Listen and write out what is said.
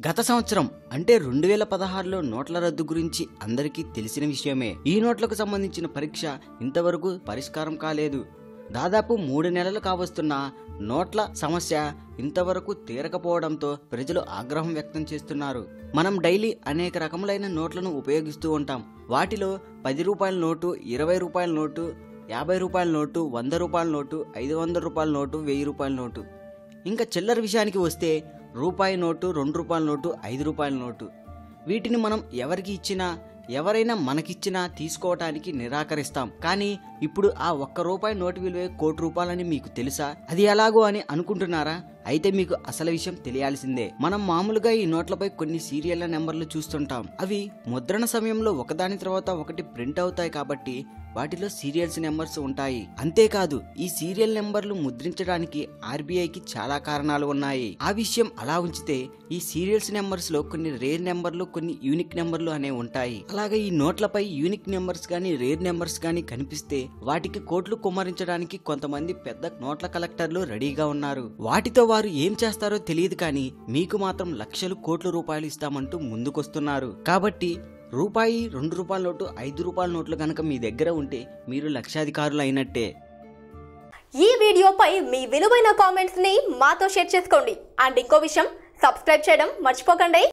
గత సంవత్సరం అంటే 2016లో నోట్ల రద్దు గురించి అందరికీ తెలిసిన విషయమే. ఈ నోట్లకు సంబంధించిన పరీక్ష ఇంతవరకు పరిష్కారం కాలేదు. దాదాపు 3 నెలలు కావస్తున్న నోట్ల సమస్య ఇంతవరకు తీరకపోవడంతో ప్రజలు ఆగ్రహం వ్యక్తం చేస్తున్నారు. మనం డైలీ అనేక రకములైన నోట్లను ఉపయోగిస్తూ ఉంటాం. వాటిలో 10 రూపాయల నోటు, 20 రూపాయల నోటు, 50 రూపాయల నోటు, 100 రూపాయల నోటు, 500 రూపాయల నోటు, 1000 రూపాయల నోటు, ఇంకా చిల్లర విషయానికి వస్తే రూపాయి నోటు, 2 రూపాయల నోటు, 5 రూపాయల నోటు. వీటిని మనం ఎవరికి ఇచ్చినా, ఎవరైనా మనకిచ్చినా తీసుకోవటానికి నిరాకరిస్తాం. కానీ ఇప్పుడు ఆ 1 రూపాయి నోటు విలువే ₹1,00,00,000 అని మీకు తెలుసా? అది ఎలాగో అని అనుకుంటున్నారా? అయితే మీకు అసలు విషయం తెలియాల్సిందే. మనం మామూలుగా ఈ నోట్లపై కొన్ని సీరియల్ నెంబర్లు చూస్తుంటాం. అవి ముద్రణ సమయంలో ఒకదాని తర్వాత ఒకటి ప్రింట్ అవుతాయి కాబట్టి వాటిలో సీరియల్స్ నెంబర్స్ ఉంటాయి. అంతేకాదు ఈ సీరియల్ నెంబర్లు ముద్రించడానికి ఆర్బీఐకి చాలా కారణాలు ఉన్నాయి. ఆ విషయం అలా ఉంచితే ఈ సీరియల్స్ నెంబర్స్ లో కొన్ని రేర్ నెంబర్లు, కొన్ని యూనిక్ నెంబర్లు అనేవి ఉంటాయి. అలాగే ఈ నోట్లపై యూనిక్ నెంబర్స్ గానీ, రేర్ నెంబర్స్ గానీ కనిపిస్తే వాటికి కోట్లు కుమ్మరించడానికి కొంతమంది పెద్ద నోట్ల కలెక్టర్లు రెడీగా ఉన్నారు. వాటితో వారు ఏం చేస్తారో తెలియదు కానీ మీకు మాత్రం లక్షలు, కోట్ల రూపాయలు ఇస్తామంటూ ముందుకొస్తున్నారు. కాబట్టి రూపాయి, 2 రూపాయల నోటు, 5 రూపాయల నోట్లు కనుక మీ దగ్గర ఉంటే మీరు లక్షాధికారులు అయినట్టే. ఈ వీడియోపై మీ విలువైన కామెంట్స్ ని మాతో షేర్ చేసుకోండి. అండ్ ఇంకో విషయం, సబ్స్క్రైబ్ చేయడం మర్చిపోకండి.